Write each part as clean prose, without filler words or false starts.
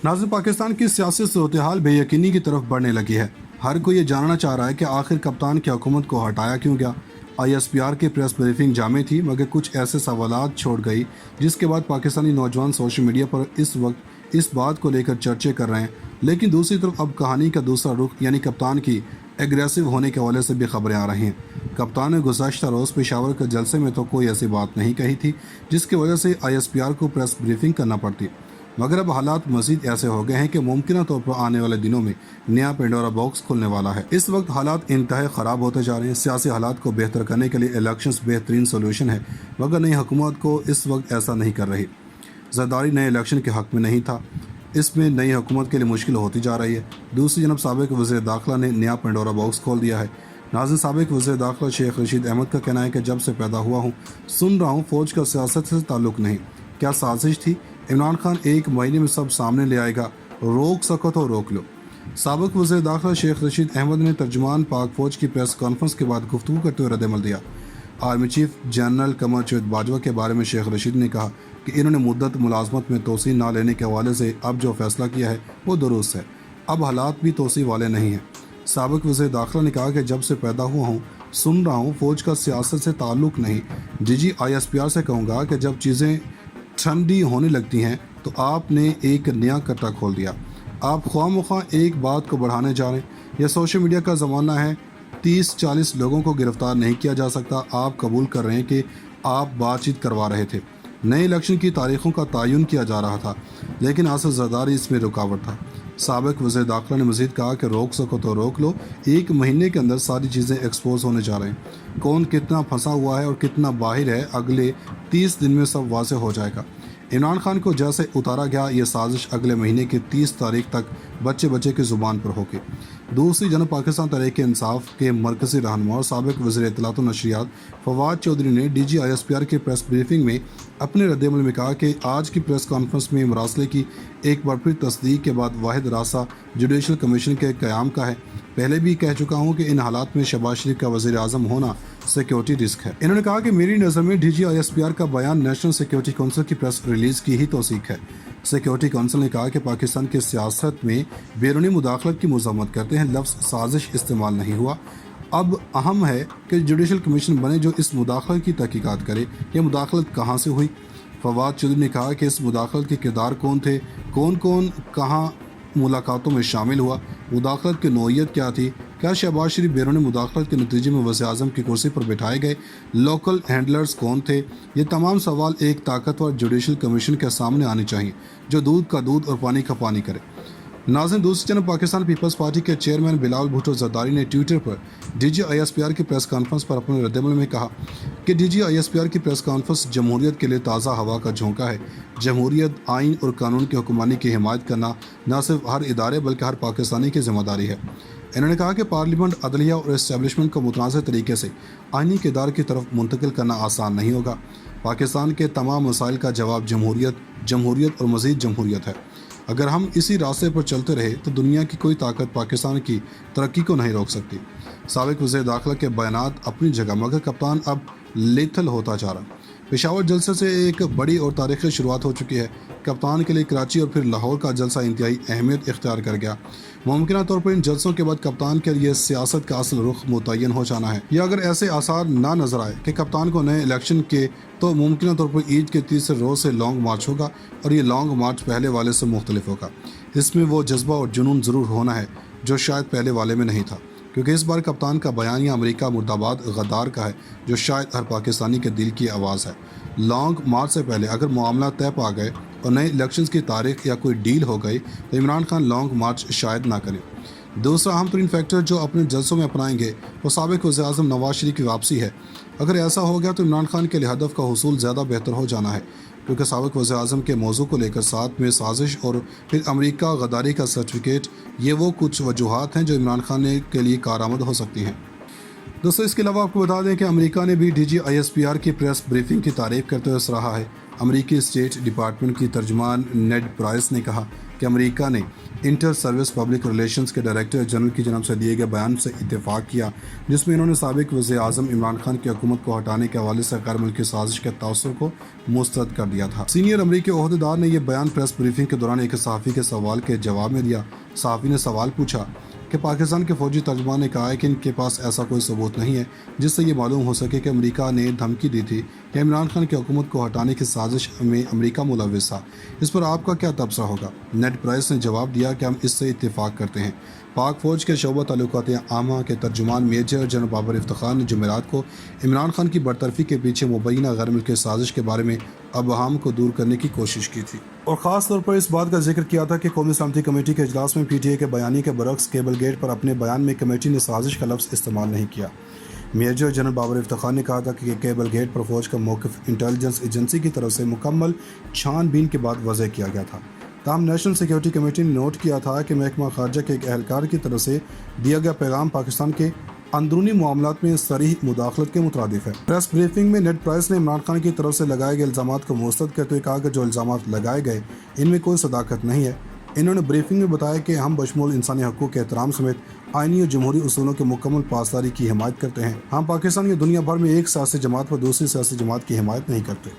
नाज़रीन, पाकिस्तान की सियासी सूरत-ए-हाल बेयकीनी की तरफ बढ़ने लगी है। हर कोई ये जानना चाह रहा है कि आखिर कप्तान की हुकूमत को हटाया क्यों गया। ISPR की प्रेस ब्रीफिंग जामे थी, मगर कुछ ऐसे सवालात छोड़ गई जिसके बाद पाकिस्तानी नौजवान सोशल मीडिया पर इस वक्त इस बात को लेकर चर्चे कर रहे हैं। लेकिन दूसरी तरफ अब कहानी का दूसरा रुख यानी कप्तान की एग्रेसिव होने के हवाले से भी खबरें आ रही हैं। कप्तान ने गुज़श्ता रोज़ पेशावर के जलसे में तो कोई ऐसी बात नहीं कही थी जिसकी वजह से ISPR को प्रेस ब्रीफिंग करना पड़ती, मगर अब हालात मज़ीद ऐसे हो गए हैं कि मुमकिन तौर पर आने वाले दिनों में नया पेंडोरा बॉक्स खुलने वाला है। इस वक्त हालात इंतहाई ख़राब होते जा रहे हैं। सियासी हालात को बेहतर करने के लिए इलेक्शंस बेहतरीन सोल्यूशन है, मगर नई हुकूमत को इस वक्त ऐसा नहीं कर रही। ज़रदारी नए इलेक्शन के हक़ में नहीं था, इसमें नई हुकूमत के लिए मुश्किल होती जा रही है। दूसरी जनब साबिक वज़ीर दाखिला ने नया पेंडोरा बॉक्स खोल दिया है। नाज़रीन, साबिक वज़ीर दाखिला शेख रशीद अहमद का कहना है कि जब से पैदा हुआ हूँ सुन रहा हूँ फ़ौज का सियासत से ताल्लुक़ नहीं। क्या साजिश थी? इमरान खान एक महीने में सब सामने ले आएगा, रोक सको तो रोक लो। साबिक वज़ीर दाखिला शेख रशीद अहमद ने तर्जुमान पाक फ़ौज की प्रेस कॉन्फ्रेंस के बाद गुफ्तगू करते हुए रद्द-ए-अमल दिया। Army chief general Qamar Javed Bajwa के बारे में शेख रशीद ने कहा कि इन्होंने मुद्दत मुलाजमत में तोसी ना लेने के हवाले से अब जो फैसला किया है वो दुरुस्त है। अब हालात भी तोसी वाले नहीं हैं। साबिक वज़ीर दाखिला ने कहा कि जब से पैदा हुआ हूँ सुन रहा हूँ फ़ौज का सियासत से ताल्लुक़ नहीं। ISPR से कहूँगा कि जब चीज़ें ठंडी होने लगती हैं तो आपने एक नया कट्टा खोल दिया। आप ख्वाह एक बात को बढ़ाने जा रहे हैं। यह सोशल मीडिया का ज़माना है, 30-40 लोगों को गिरफ़्तार नहीं किया जा सकता। आप कबूल कर रहे हैं कि आप बातचीत करवा रहे थे, नए इलेक्शन की तारीख़ों का तयन किया जा रहा था, लेकिन आसिफ ज़रदारी इसमें रुकावट था। साबिक वज़ीर दाखिला ने मज़ीद कहा कि रोक सको तो रोक लो, एक महीने के अंदर सारी चीज़ें एक्सपोज होने जा रहे हैं। कौन कितना फंसा हुआ है और कितना बाहर है अगले 30 दिन में सब वाज़ेह हो जाएगा। इमरान खान को जैसे उतारा गया, ये साजिश अगले महीने की 30 तारीख तक बच्चे बच्चे की ज़ुबान पर होगी। दूसरी जनब पाकिस्तान तहरीक-ए-इंसाफ के मरकज़ी रहनुमा और साबिक वज़ीर इत्तलात व नशरियात फवाद चौधरी ने ISPR की प्रेस ब्रीफिंग में अपने रद्द-ए-अमल में कहा कि आज की प्रेस कॉन्फ्रेंस में मरासले की एक बार फिर तस्दीक के बाद वाहिद रास्ता जुडिशल कमीशन के क़याम का है। पहले भी कह चुका हूँ कि इन हालात में शहबाज शरीफ का वज़ीर आज़म होना सिक्योरिटी रिस्क है। इन्होंने कहा कि मेरी नज़र में ISPR का बयान नेशनल सिक्योरिटी काउंसिल की प्रेस रिलीज़ की ही तौसीक है। सिक्योरिटी काउंसिल ने कहा कि पाकिस्तान की सियासत में बैरूनी मुदाखलत की मज़म्मत करते हैं, लफ्ज़ साजिश इस्तेमाल नहीं हुआ। अब अहम है कि जुडिशल कमीशन बने जो इस मुदाखलत की तहकीकात करे। यह मुदाखलत कहाँ से हुई? फवाद चौधरी ने कहा कि इस मुदाखलत के किरदार कौन थे, कौन कौन कहाँ मुलाकातों में शामिल हुआ, मुदाखलत की नौइयत क्या थी, क्या शहबाज शरीफ बैरून मुदाखलत के नतीजे में वज़ीर आज़म की कुर्सी पर बिठाए गए, लोकल हैंडलर्स कौन थे। ये तमाम सवाल एक ताकतवर जुडिशल कमीशन के सामने आने चाहिए जो दूध का दूध और पानी का पानी करे। नाज़रीन, दूसरी जनब पाकिस्तान पीपल्स पार्टी के चेयरमैन बिलावल भुट्टो ज़रदारी ने ट्विटर पर ISPR की प्रेस कॉन्फ्रेंस पर अपने रद्द-ए-अमल में कहा कि ISPR की प्रेस कॉन्फ्रेंस जमहूरियत के लिए ताज़ा हवा का झोंका है। जमहूरियत, आइन और कानून की हुक्मरानी की हिमायत करना न सिर्फ हर इदारे बल्कि हर पाकिस्तानी की जिम्मेदारी है। इन्होंने कहा कि पार्लियामेंट, अदलिया और इस्टेब्लिशमेंट को मुतनाज़ तरीके से आइनी किरदार की तरफ मुंतकिल करना आसान नहीं होगा। पाकिस्तान के तमाम मसाइल का जवाब जमहूरियत, जमहूरियत और मज़ीद जमहूरियत है। अगर हम इसी रास्ते पर चलते रहे तो दुनिया की कोई ताकत पाकिस्तान की तरक्की को नहीं रोक सकती। साबिक वज़ीर दाखिला के बयानात अपनी जगह, मगर कप्तान अब लेथल होता जा रहा। पेशावर जलसे से एक बड़ी और तारीख़ी शुरुआत हो चुकी है। कप्तान के लिए कराची और फिर लाहौर का जलसा इंतहाई अहमियत इख्तियार कर गया। मुमकिन तौर पर इन जलसों के बाद कप्तान के लिए सियासत का असल रुख मुतय्यन हो जाना है। या अगर ऐसे आसार ना नजर आए कि कप्तान को नए इलेक्शन के, तो मुमकिन तौर पर ईद के तीसरे रोज़ से लॉन्ग मार्च होगा और ये लॉन्ग मार्च पहले वाले से मुख्तलिफ होगा। इसमें वो जज्बा और जुनून ज़रूर होना है जो शायद पहले वाले में नहीं था, क्योंकि इस बार कप्तान का बयानिया अमेरिका मुर्दाबाद गद्दार का है, जो शायद हर पाकिस्तानी के दिल की आवाज़ है। लॉन्ग मार्च से पहले अगर मामला तय पा गए और नए इलेक्शंस की तारीख या कोई डील हो गई तो इमरान खान लॉन्ग मार्च शायद ना करें। दूसरा अहम तरीन फैक्टर जो अपने जलसों में अपनाएंगे वो साबिक वज़ीर आज़म नवाज शरीफ की वापसी है। अगर ऐसा हो गया तो इमरान खान के लिए हदफ का हुसूल ज़्यादा बेहतर हो जाना है, क्योंकि साबिक वज़ीर आज़म के मौजू को लेकर साथ में साजिश और फिर अमेरिका गद्दारी का सर्टिफिकेट, ये वो कुछ वजूहात हैं जो इमरान खान के लिए कारआमद हो सकती हैं। दोस्तों, इसके अलावा आपको बता दें कि अमेरिका ने भी ISPR की प्रेस ब्रीफिंग की तारीफ़ करते हुए सराहा है। अमेरिकी स्टेट डिपार्टमेंट की तर्जुमान नेड प्राइस ने कहा کہ امریکہ نے انٹر سروس پبلک ریلیشنز کے ڈائریکٹر جنرل کی جانب سے دیے گئے بیان سے اتفاق کیا، جس میں انہوں نے سابق وزیر اعظم عمران خان کی حکومت کو ہٹانے کے حوالے سے غیر ملکی سازش کے تاثر کو مسترد کر دیا تھا۔ سینئر امریکی عہدیدار نے یہ بیان پریس بریفنگ کے دوران ایک صحافی کے سوال کے جواب میں دیا۔ صحافی نے سوال پوچھا کہ پاکستان کے فوجی ترجمان نے کہا ہے کہ ان کے پاس ایسا کوئی ثبوت نہیں ہے جس سے یہ معلوم ہو سکے کہ امریکہ نے دھمکی دی تھی کہ عمران خان کی حکومت کو ہٹانے کی سازش میں امریکہ ملوث تھا۔ اس پر آپ کا کیا تبصرہ ہوگا؟ نیڈ پرائس نے جواب دیا کہ ہم اس سے اتفاق کرتے ہیں۔ پاک فوج کے شعبہ تعلقات عامہ کے ترجمان میجر جنرل بابر افتخار نے جمعرات کو عمران خان کی برطرفی کے پیچھے مبینہ غیر ملکی سازش کے بارے میں ابہام کو دور کرنے کی کوشش کی تھی، اور خاص طور پر اس بات کا ذکر کیا تھا کہ قومی سلامتی کمیٹی کے اجلاس میں پی ٹی اے کے بیانیے کے برعکس کیبل گیٹ پر اپنے بیان میں کمیٹی نے سازش کا لفظ استعمال نہیں کیا۔ میجر جنرل بابر افتخار نے کہا تھا کہ کیبل گیٹ پر فوج کا موقف انٹیلیجنس ایجنسی کی طرف سے مکمل چھان بین کے بعد وضع کیا گیا تھا۔ تاہم نیشنل سیکیورٹی کمیٹی نے نوٹ کیا تھا کہ محکمہ خارجہ کے ایک اہلکار کی طرف سے دیا گیا پیغام پاکستان کے اندرونی معاملات میں صریح مداخلت کے مترادف ہے۔ پریس بریفنگ میں نیڈ پرائس نے عمران خان کی طرف سے لگائے گئے الزامات کو مسترد کرتے ہوئے کہا کہ جو الزامات لگائے گئے ان میں کوئی صداقت نہیں ہے۔ انہوں نے بریفنگ میں بتایا کہ ہم بشمول انسانی حقوق کے احترام سمیت آئینی اور جمہوری اصولوں کے مکمل پاسداری کی حمایت کرتے ہیں۔ ہم پاکستان یا دنیا بھر میں ایک سیاسی جماعت پر دوسری سیاسی جماعت کی حمایت نہیں کرتے۔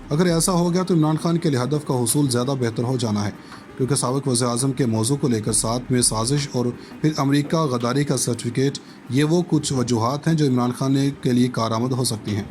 اگر ایسا ہو گیا تو عمران خان کے لیے ہدف کا حصول زیادہ بہتر ہو جانا ہے، کیونکہ سابق وزیر اعظم کے موضوع کو لے کر ساتھ میں سازش اور پھر امریکہ غداری کا سرٹیفکیٹ، یہ وہ کچھ وجوہات ہیں جو عمران خان کے لیے کارآمد ہو سکتی ہیں۔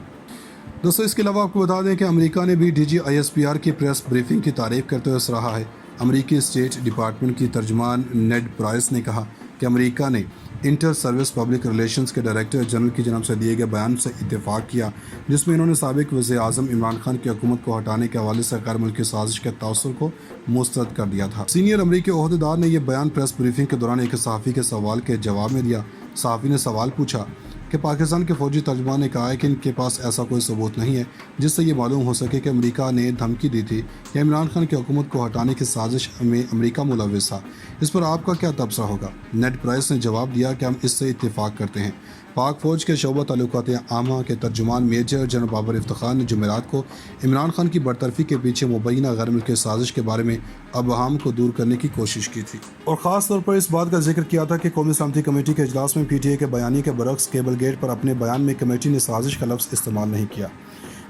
دوستو، اس کے علاوہ آپ کو بتا دیں کہ امریکہ نے بھی ڈی جی ISPR کی پریس بریفنگ کی تعریف کرتے ہوئے سراہا ہے۔ امریکی اسٹیٹ ڈپارٹمنٹ کی ترجمان نیڈ پرائس نے کہا کہ امریکہ نے انٹر سروس پبلک ریلیشنز کے ڈائریکٹر جنرل کی جانب سے دیے گئے بیان سے اتفاق کیا، جس میں انہوں نے سابق وزیر اعظم عمران خان کی حکومت کو ہٹانے کے حوالے سے غیر ملکی سازش کے تاثر کو مسترد کر دیا تھا۔ سینئر امریکی عہدیدار نے یہ بیان پریس بریفنگ کے دوران ایک صحافی کے سوال کے جواب میں دیا۔ صحافی نے سوال پوچھا کہ پاکستان کے فوجی ترجمان نے کہا ہے کہ ان کے پاس ایسا کوئی ثبوت نہیں ہے جس سے یہ معلوم ہو سکے کہ امریکہ نے دھمکی دی تھی کہ عمران خان کی حکومت کو ہٹانے کی سازش میں امریکہ ملوث تھا۔ اس پر آپ کا کیا تبصرہ ہوگا؟ نیڈ پرائس نے جواب دیا کہ ہم اس سے اتفاق کرتے ہیں۔ پاک فوج کے شعبہ تعلقات عامہ کے ترجمان میجر جنرل بابر افتخار نے جمعرات کو عمران خان کی برطرفی کے پیچھے مبینہ غیر ملکی سازش کے بارے میں ابہام کو دور کرنے کی کوشش کی تھی، اور خاص طور پر اس بات کا ذکر کیا تھا کہ قومی سلامتی کمیٹی کے اجلاس میں پی ٹی اے کے بیانیے کے برعکس کیبل گیٹ پر اپنے بیان میں کمیٹی نے سازش کا لفظ استعمال نہیں کیا۔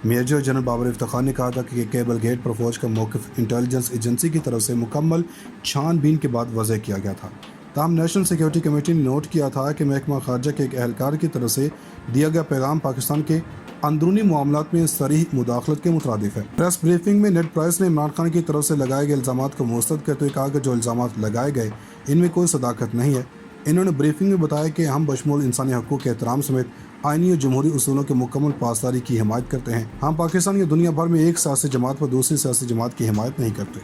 میجر جنرل بابر افتخار نے کہا تھا کہ کیبل گیٹ پر فوج کا موقف انٹیلیجنس ایجنسی کی طرف سے مکمل چھان بین کے بعد وضع کیا گیا تھا۔ تاہم نیشنل سیکیورٹی کمیٹی نے نوٹ کیا تھا کہ محکمہ خارجہ کے ایک اہلکار کی طرف سے دیا گیا پیغام پاکستان کے اندرونی معاملات میں صریح مداخلت کے مترادف ہے۔ پریس بریفنگ میں نیڈ پرائس نے عمران خان کی طرف سے لگائے گئے الزامات کو مسترد کرتے ہوئے کہا کہ جو الزامات لگائے گئے ان میں کوئی صداقت نہیں ہے۔ انہوں نے بریفنگ میں بتایا کہ ہم بشمول انسانی حقوق کے احترام سمیت آئینی اور جمہوری اصولوں کے مکمل پاسداری کی حمایت کرتے ہیں۔ ہم پاکستان یا دنیا بھر میں ایک سیاسی جماعت پر دوسری سیاسی جماعت کی حمایت نہیں کرتے۔